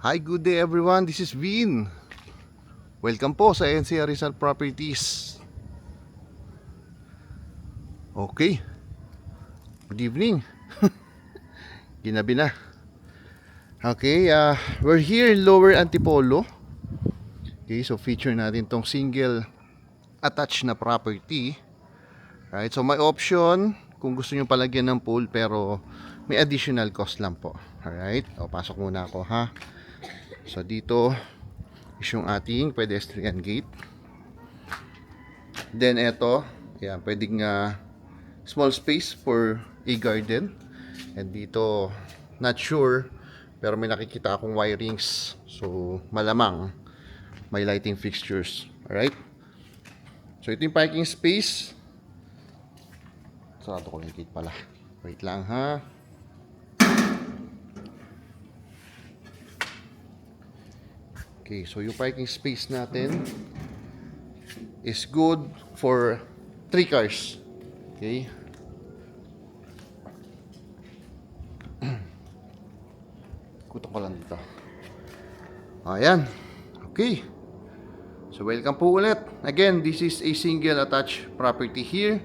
Hi, good day everyone. This is Vin. Welcome po sa NCR Rizal Properties. Okay. Good evening. Ginabi na. Okay, we're here in Lower Antipolo. Okay, so feature natin tong single attached na property. Right, so may option kung gusto nyo palagyan ng pool pero may additional cost lang po. Alright, o pasok muna ako ha. So dito is yung ating pedestrian gate. Then ito, yan, pwedeng small space for a garden. And dito, not sure, pero may nakikita akong wirings. So malamang may lighting fixtures. Alright. So ito yung parking space. Sarado ko yung gate pala. Wait lang ha. Okay, so yung parking space natin is good for 3 cars. Okay. Kutok ko lang dito. Ayan. Okay. So welcome po ulit. Again, this is a single attached property here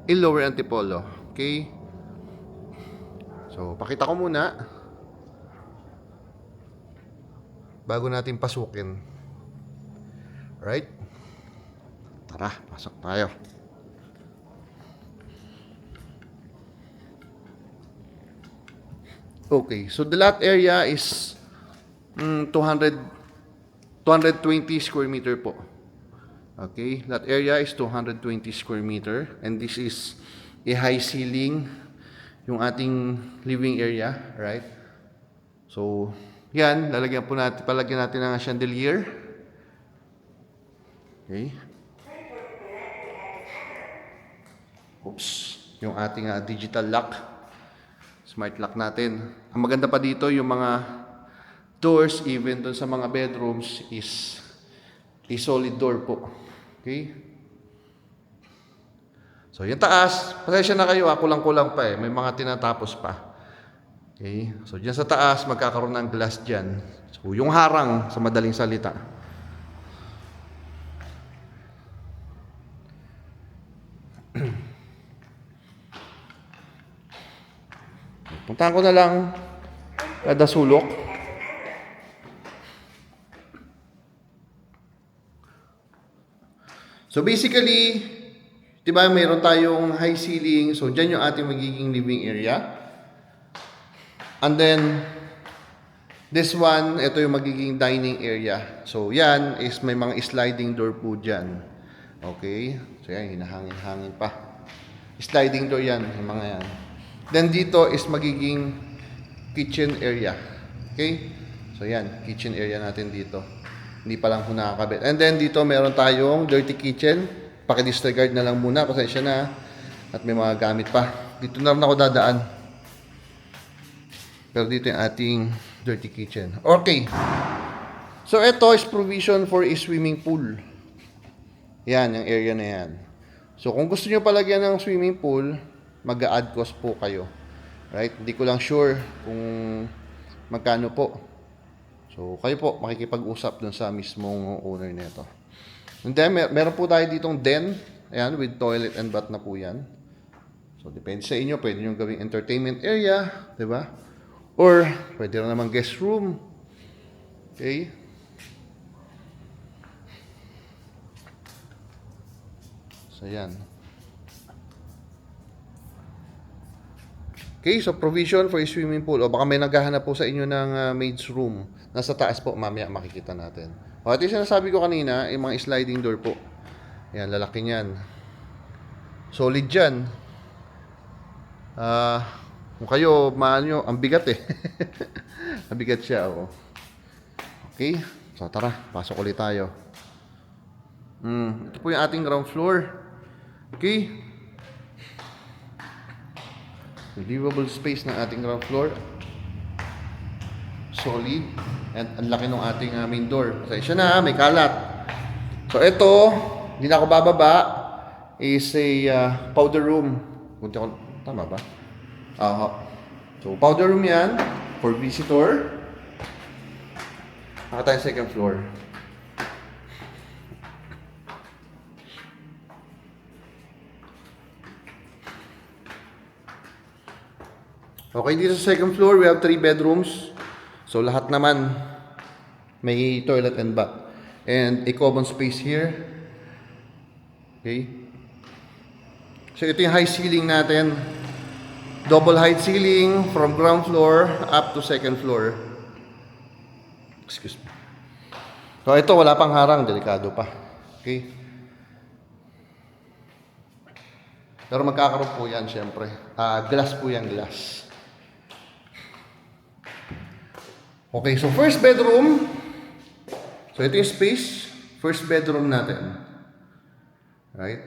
in Lower Antipolo. Okay. So pakita ko muna bago natin pasukin. Right? Tara, pasok tayo. Okay, so the lot area is 220 square meter po. Okay, lot area is 220 square meter and this is a high ceiling yung ating living area, right? So yan, palagyan natin ng chandelier. Okay. Oops, yung ating digital lock. Smart lock natin. Ang maganda pa dito, yung mga doors, even dun sa mga bedrooms, is a solid door po. Okay. So yung taas, pasensya na kayo, kulang-kulang pa eh. May mga tinatapos pa. Okay, so dyan sa taas, magkakaroon ng glass dyan. So yung harang, sa madaling salita. Puntahan ko na lang kada sulok. So basically, di ba mayroon tayong high ceiling. So dyan yung ating magiging living area. And then, this one, ito yung magiging dining area. So, yan is may mga sliding door po dyan. Okay? So, yan, hinahangin-hangin pa. Sliding door yan, yung mga yan. Then, dito is magiging kitchen area. Okay? So, yan, kitchen area natin dito. Hindi pa lang po nakakabit. And then, dito meron tayong dirty kitchen. Paki-disregard na lang muna, pasensya na. At may mga gamit pa. Dito na rin ako dadaan. Pero dito yung ating dirty kitchen. Okay. So, ito is provision for a swimming pool. Yan, yung area na yan. So, kung gusto nyo palagyan ng swimming pool, mag-a-add cost po kayo. Right? Hindi ko lang sure kung magkano po. So, kayo po, makikipag-usap dun sa mismong owner nito. And then, meron po tayo ditong den. Ayan, with toilet and bath na po yan. So, depende sa inyo. Pwede nyo gawing entertainment area. Diba? Or, pwede rin naman guest room. Okay? So, yan. Okay, so provision for a swimming pool. O baka may naghahanap po sa inyo ng maid's room. Nasa taas po, mamaya makikita natin. O, ito yung sinasabi ko kanina, yung mga sliding door po. Yan, lalaki niyan. Solid yan. Kung kayo, maano, ang bigat eh. Ang bigat siya, oh. Okay, so tara, pasok ulit tayo. Ito po yung ating ground floor. Okay. Livable space ng ating ground floor. Solid. And ang laki ng ating main door. Pasensya na, may kalat. So ito, hindi na ako bababa, is a powder room. Tama ba? So, powder room yan for visitor. Naka tayo second floor. Okay, dito sa second floor, we have 3 bedrooms. So, lahat naman may toilet and bath. And a common space here. Okay. So, ito yung high ceiling natin. Double height ceiling from ground floor up to second floor. Excuse me. So, ito wala pang harang. Delikado pa. Okay. Pero magkakaroon po yan, syempre. Glass po yan, glass. Okay, so first bedroom. So, ito yung space. First bedroom natin. Right?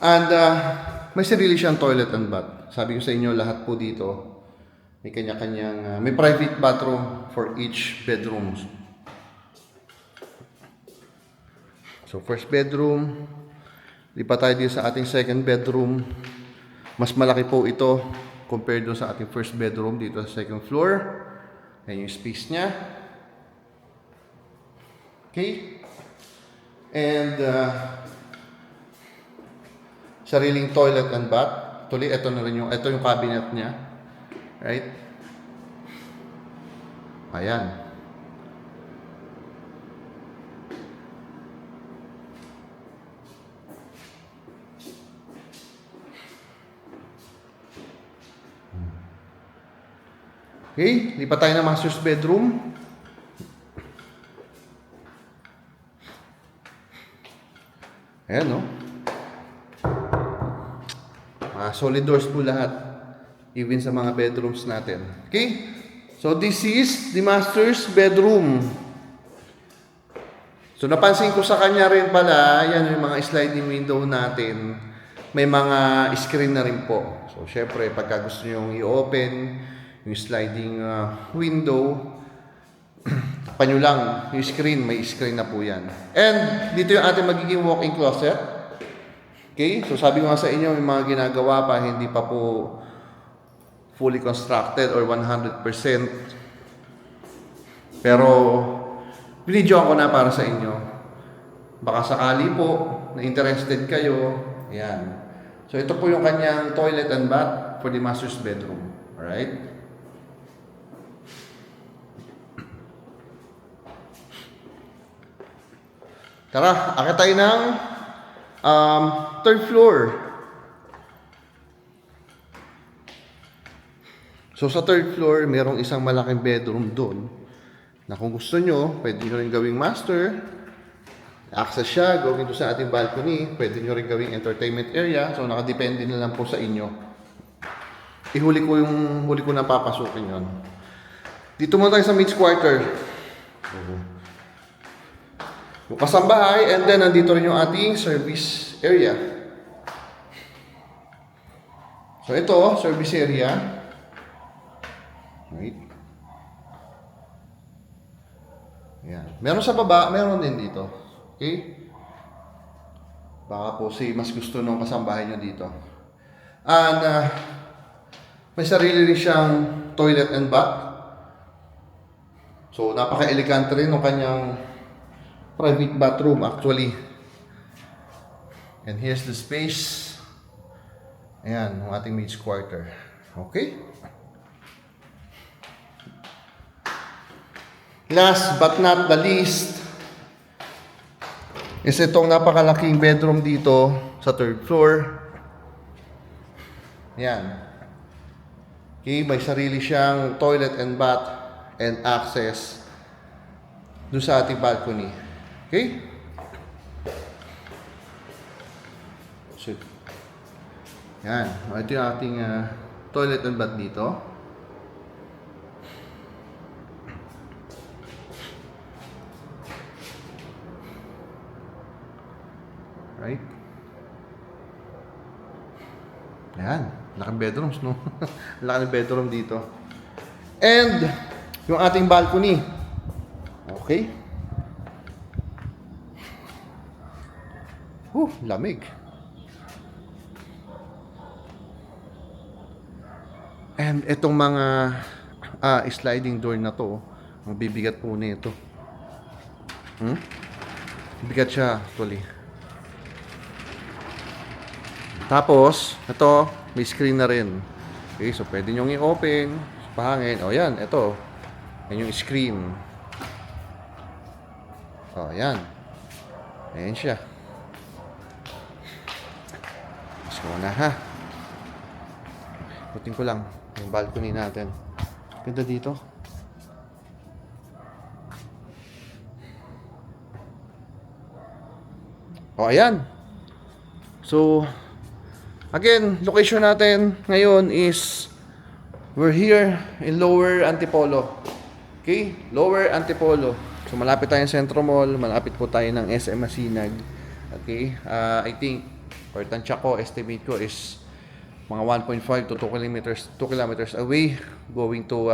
And, may sarili siyang toilet and bath. Sabi ko sa inyo, lahat po dito, may kanya-kanyang, may private bathroom for each bedroom. So, first bedroom. Lipat tayo dito sa ating second bedroom. Mas malaki po ito compared doon sa ating first bedroom dito sa second floor. Ayan yung space niya. Okay. And sariling toilet and bath. Actually, ito yung cabinet niya. Right? Ayan. Okay, lipat tayo ng master's bedroom. Ayan, no? Solid doors po lahat. Even sa mga bedrooms natin. Okay? So, this is the master's bedroom. So, napansin ko sa kanya rin pala, yan yung mga sliding window natin. May mga screen na rin po. So, syempre, pagka gusto nyo i-open, yung sliding window, tapan nyo lang yung screen, may screen na po yan. And dito yung ating magiging walk-in closet. Okay, so sabi ko nga sa inyo, may mga ginagawa pa, hindi pa po fully constructed or 100%. Pero binidyoan ko na para sa inyo. Baka sakali po na interested kayo, ayan. So ito po yung kanyang toilet and bath for the master's bedroom. Alright? Tara, akit tayo ng third floor. So sa third floor, merong isang malaking bedroom doon na kung gusto nyo, pwede nyo rin gawing master. Access siya, gawin doon sa ating balcony. Pwede nyo rin gawing entertainment area. So nakadepende na lang po sa inyo. Huli ko na papasukin yon. Dito muna tayo sa maid's quarter. Yung kasambahay, and then nandito rin yung ating service area. So ito, service area. Right. Ayan. Meron sa baba, meron din dito. Okay? Baka po mas gusto nung kasambahay nyo dito. And may sarili rin siyang toilet and bath. So napaka-elegante rin ng kanyang private bathroom actually. And here's the space. Ayan, ang ating maid's quarter. Okay? Last but not the least is itong napakalaking bedroom dito sa third floor. Ayan. Okay, may sarili siyang toilet and bath and access doon sa ating balcony. Okay? So, yan. Ito yung ating toilet and bath dito. Right? Yan. Laking bedrooms, no? Laking bedroom dito. And, yung ating balcony. Okay? Lamig. And itong mga sliding door na to, ang bibigat po nito. Bigat siya actually. Tapos, ito, may screen na rin. Okay, so pwede nyo i-open, pahangin. O yan, ito. Yan yung screen. O, yan. Ayan siya. So na ha. Putin ko lang yung balcony natin. Ganda dito. O, ayan. So, again, location natin ngayon is we're here in Lower Antipolo. Okay? Lower Antipolo. So, malapit tayo sa Centro Mall. Malapit po tayo ng SM Masinag. Okay? I think, or tansya ko, estimate ko is mga 1.5 to 2 kilometers away going to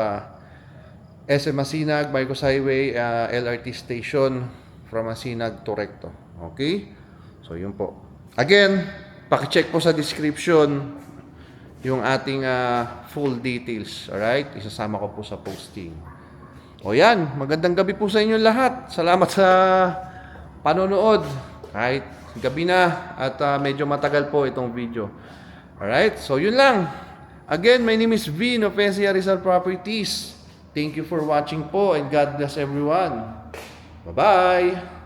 SM Masinag, Marcos Highway, LRT station from Masinag to Recto. Okay? So, yun po. Again, paki-check po sa description yung ating full details. Alright? Isasama ko po sa posting. O yan, magandang gabi po sa inyo lahat. Salamat sa panonood. Kahit gabi na at medyo matagal po itong video. Alright? So, yun lang. Again, my name is V, Nopecia Rizal Properties. Thank you for watching po and God bless everyone. Bye-bye!